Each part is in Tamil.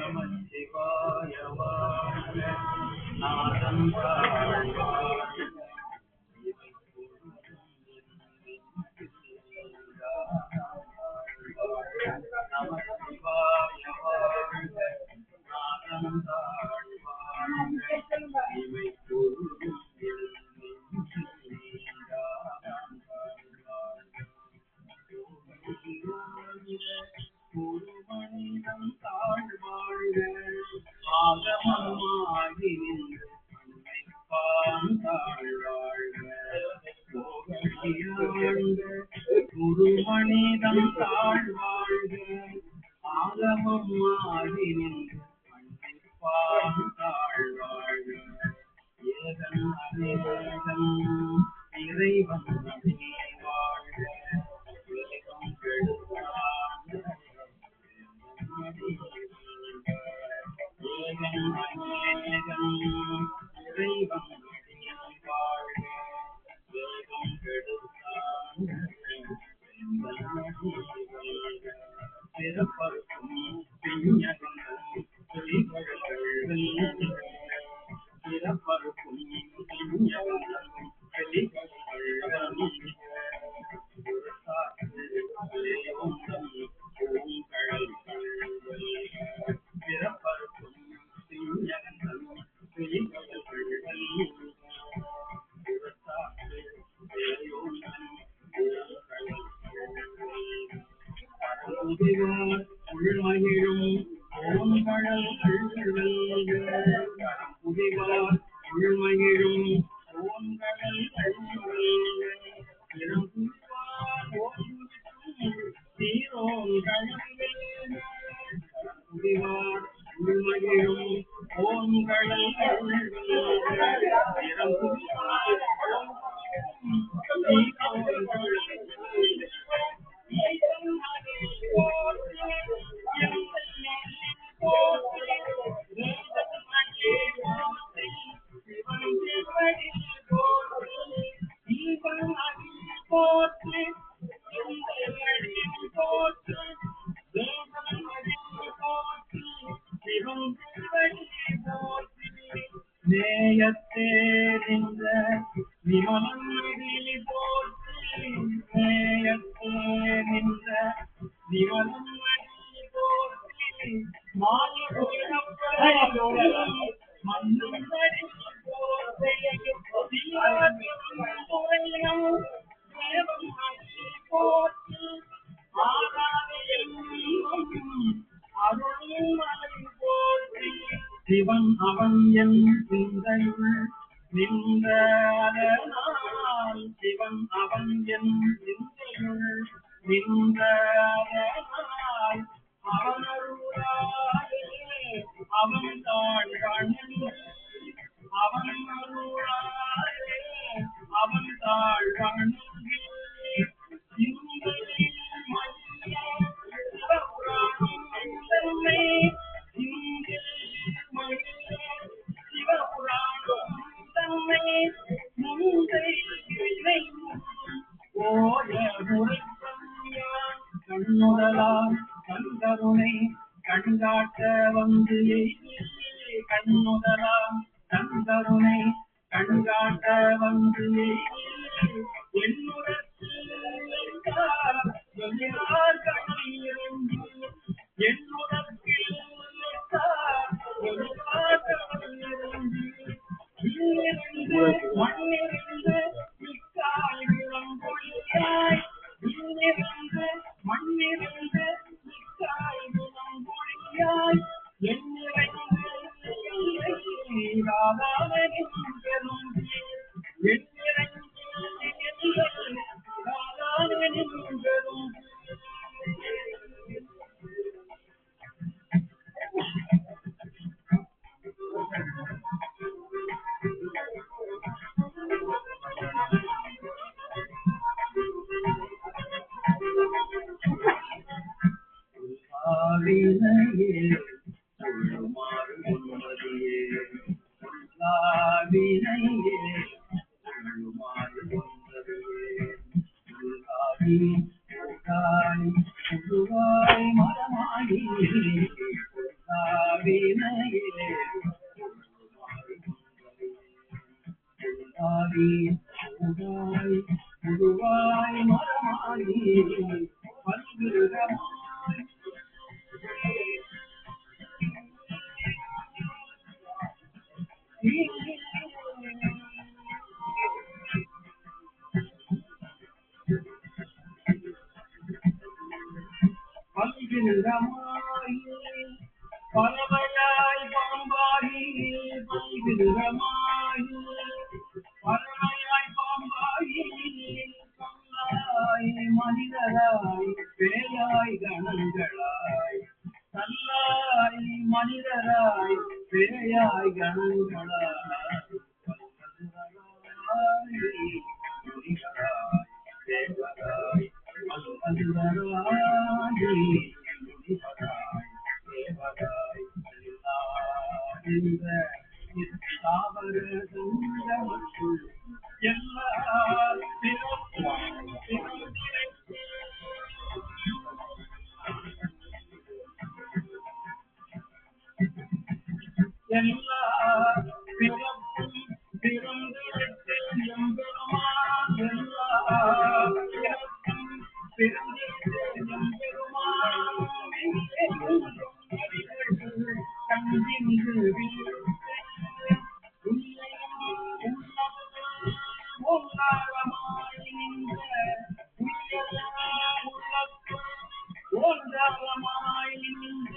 நமச்சிவாய வாழ்க நாதம் வாழ்க நமச்சிவாய வாழ்க நாதம் வாழ்க இவை பொருளும் ஒரு மனிதன் தாழ்வாழ்க ஆகமமாகி நின்று தாழ்வாழ்க ஒரு மனிதன் தாழ்வாழ்க ஆகமமாகி நின்று தாழ்வாழ்க ஏகன் அநேகன் இறைவன் வாழ்க உலகம் கெடுத்தான் ஏகன் அநேகன் இறைவன் வாழ்க உலகம் கெடுத்தான் பிறப்பருக்கும் பிறப்பருக்கும் உள்மகிழும் ஓங்கடல் புதிவார் உள்மகிழும் ஓங்கடல் புதிவார் உள்மகிழும் ஓங்கடல் நேயத்தே நின்ற விமலன் போற்றி நேயத்தே நின்ற விமலன் போற்றி மன்னும் போற்றி சிவன் அவன் என் சிந்தையுள் நின்றதனால் சிவன் அவன் என் சிந்தையுள் நின்றதனால் அவன் அருளாலே அவன் தாழ்வான் அவன் அருளாலே அவன் தாழ்வான் கண்ணுதலாம் கண்கருணை கண்காட்ட வந்து கண்ணுதலாம் கண்கருணை கண்காட்ட வந்து மண்ணிருந்து மண்ணிருந்து பூத்தாய் புதுவாய் மரமாகி வினையே பூதாய் புதுவாய் மரமாகி பல்விருகமாய் பல்விருகமாய் பறவையாய் பாம்பாகி பல்விருகமாய் பறவையாய் பாம்பாகி கல்லாய் மனிதராய் பேயாய் கணங்களாய் கல்லாய் மனிதராய் பேயாய் கணங்களாய் தேவராய் எல்லா பிறப்பும் பிறந்திருத்து எம்பெருமான் எல்லா பிறப்பும் பிறந்திருத்து எம்பெருமான் கண்டின்று ஓங்காரமாய் நின்ற ஓங்காரமாய் நின்ற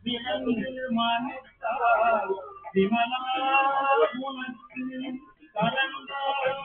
விலங்கு மனத்தால் விமலா உனக்கு கலந்தாய்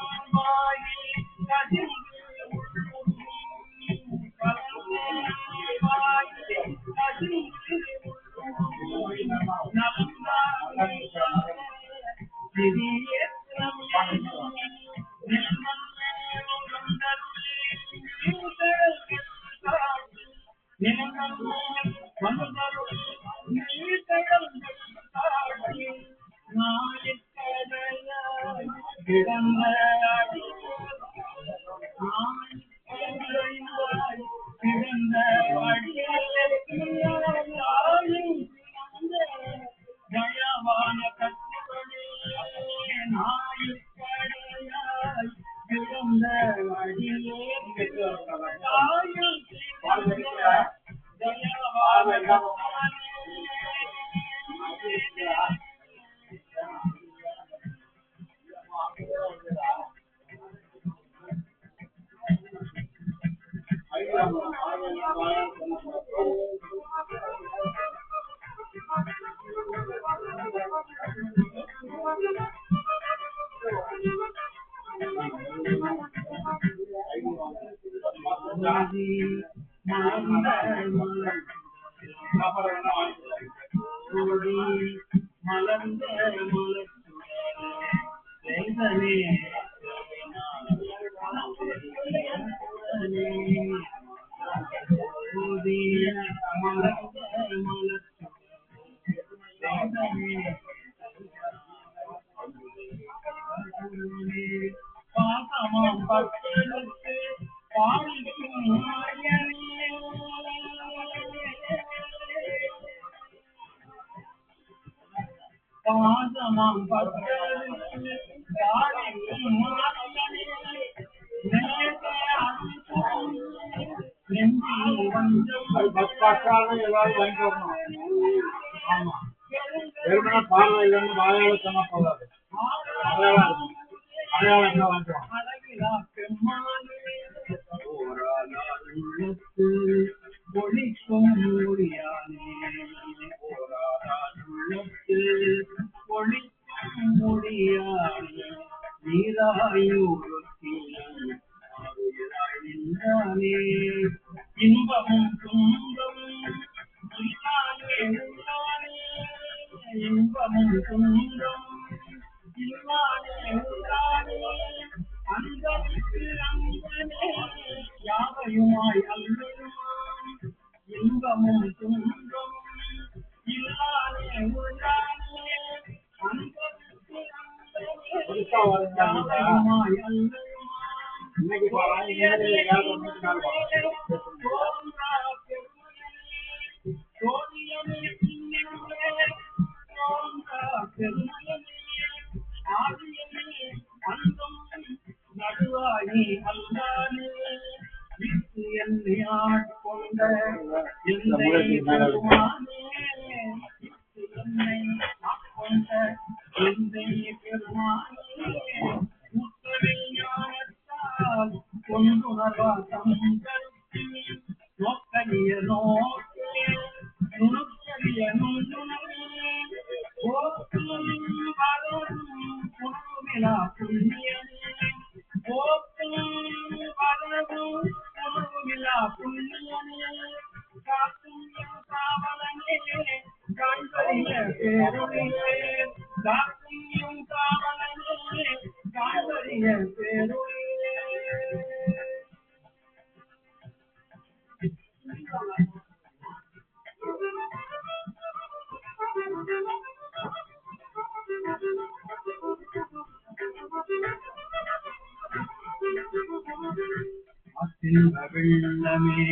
கசிந்து வெள்ளமே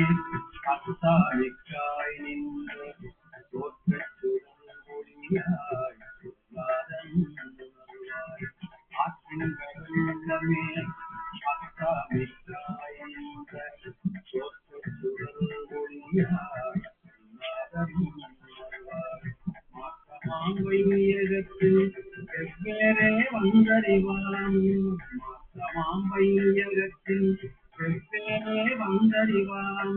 அத்தாழிக்காய் நின்று ஆற்றின் வெள்ளமே அத்தாழிக்காய் வையகத்தில் வெவ்வேறே வந்தறிவான் வையகத்தில் வெவ்வேறே வந்தறிவான்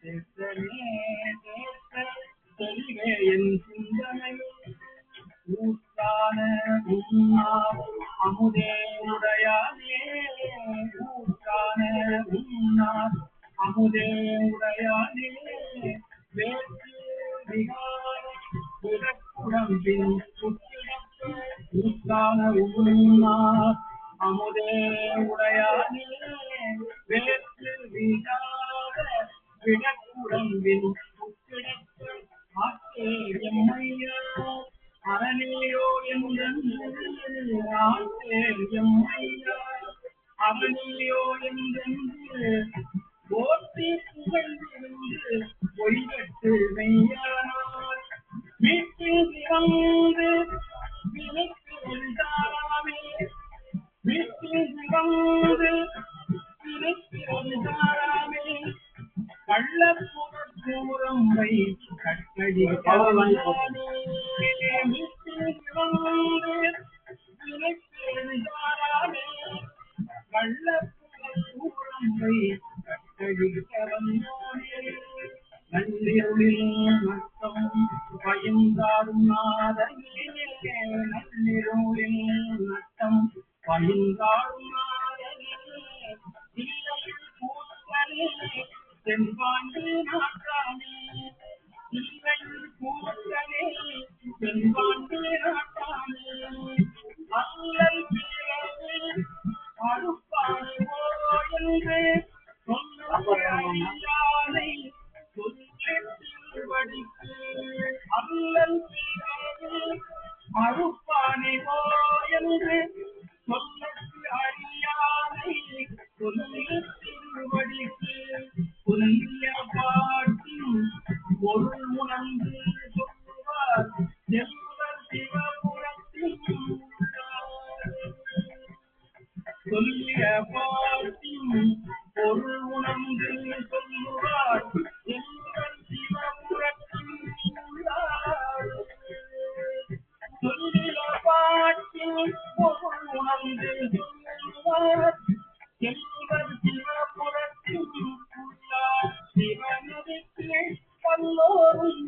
தேசமே தேச தெளிவே என் சிந்தனை ஊத்தான உன்னார் அமுதே உடையானே ஊத்தான உன்னார் அமுதே உடையானே வேற்று விகார புறப்புடம்பின் சுற்றிடப்ப ஊத்தான உன்னார் அமுதே உடையானே வேற்று விகார விடக்குடம்பின் சுற்றிடப்ப ஆத்தே எம்மையா அரணியோ என்றென்று ஆத்தே எம்மையா அரணியோ என்றென்று போற்றி புகழ்ந்திருந்து பொய்கட்டு மெய்யானார் வீட்டில் சிறந்து விலைக்கு வென்றாராமே வீட்டில் சிறந்து விலைக்கு வென்றாராமே கள்ளப்புறம்பை கட்டடி வீட்டில் சிறந்து விலைக்கு வென்றாராமே கள்ளப்புறம்பை நள்ளிருளில் நட்டம் பயந்தாடும் நாதனே நள்ளிருளில் நட்டம் பயந்தாடும் நாதனே இல்லையில் கூத்தனே தென்பாண்டி நாட்டானே இல்லையில் கூத்தனே தென்பாண்டி நாட்டானே அல்லல் பிறகு அறுப்பானோ என்று சொல்லுவானை சொல்லிற்கு அல்லல் பிறகு அறுப்பானோ என்று சொல்லற்கு அறியானை சொல்லி திருவடிக்கு புல்லிய பாட்டின் பொருள் உணர்ந்து சொல்லுவார் செல்வர் சிவபுரத்தின் சொல்லிய பாட்டின் பொருள் உணர்ந்து சொல்லுவார் செல்வர் சிவபுரத்தின் சொல்லிய பாட்டின் பொருள் உணர்ந்து சொல்லுவார் செல்வர் சிவபுரத்தின் சிவனதிக்கு பல்லோரும்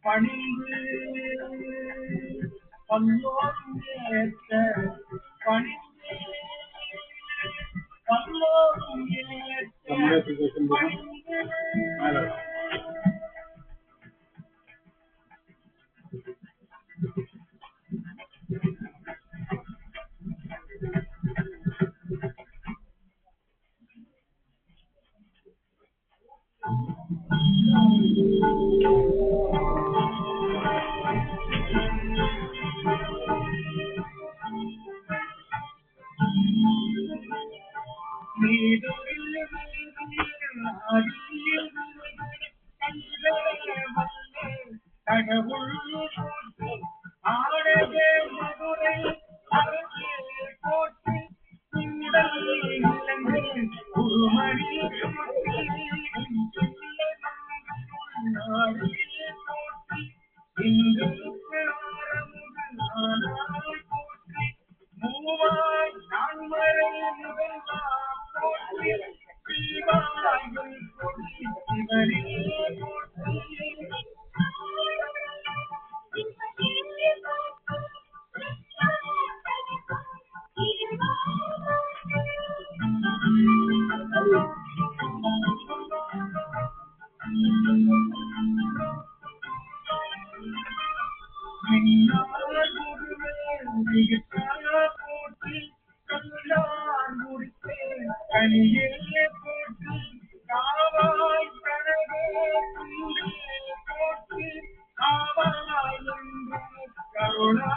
பணிந்து பல்லோரும் ஏற்ற பணிந்து பல்லோரும் ஏற்ற பணிந்து கருணா